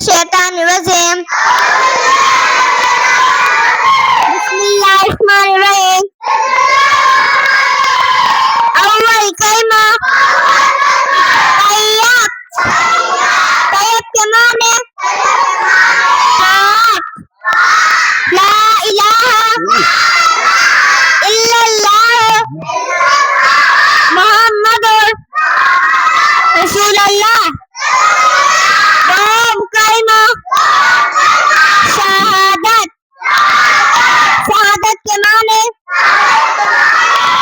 الشيطان الرجيم بسم الله الرحمن الرحيم أول كلمة طيب طيب كمان طاعت لا إله إلا الله محمد رسول الله دوم كلمة شهادت शहादत के माने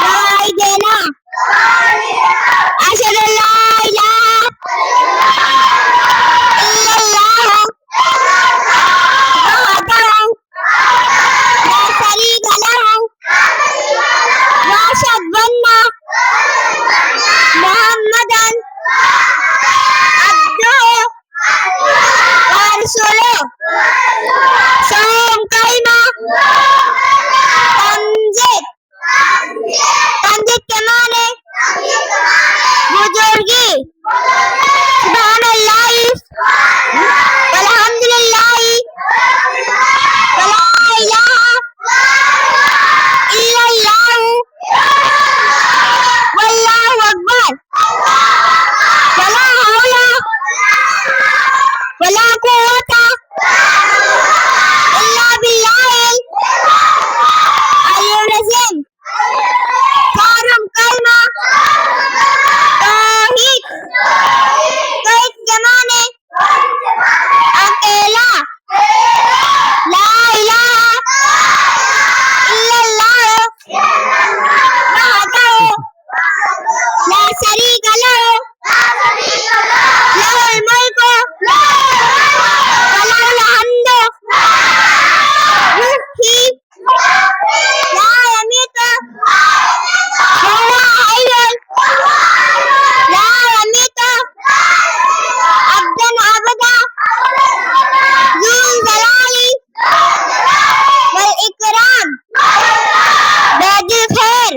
गवाही देना अशहदु अल्ला इलाहा इल्लल्लाह वहदहु ला शरीका लहु व अशहदु अन्ना मुहम्मदन अब्दुहु व रसूलुहु सोम कलमा तंजीद के माने बुजुर्गी सुभानअल्लाह वल्हम्दुलिल्लाह वला इलाहा इल्लल्लाह वल्लाहु अकबर वला हौला वला कुव्वता इल्ला बिल्लाहिल अलियुल अज़ीम फारम कलमा तौहीद तौहीद के माने अकेला ला इलाहा इल्लल्लाह वहदहु ला शरीका लहु लहुल मुल्कु व लहुल हम्दु युहयी ला यमीतु وهو حي لا يميت عبدا عبدا ذو الجلال والإكرام بيد الخير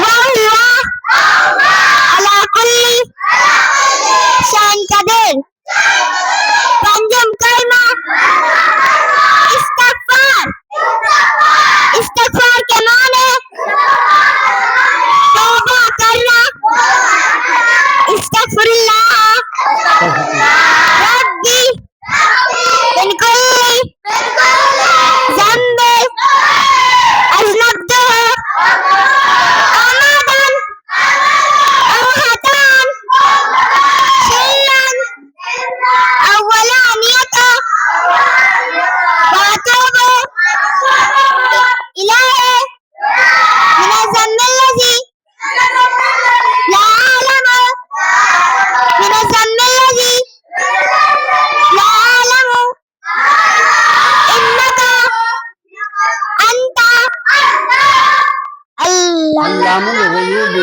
وهو على كل شيء قدير पंजम कलमा इस्तगफार इस्तगफार के माने तौबा करना इस्तगफिरुल्लाह रब्बी मिन कुल्ली ज़ंब अज़नबतहु अमदन अव खतान शिर्रन अव अलानियता व अतूबु इलैहि من الذنب الذي لا أعلم من الذنب الذي لا أعلم إنك أنت علام الغيوب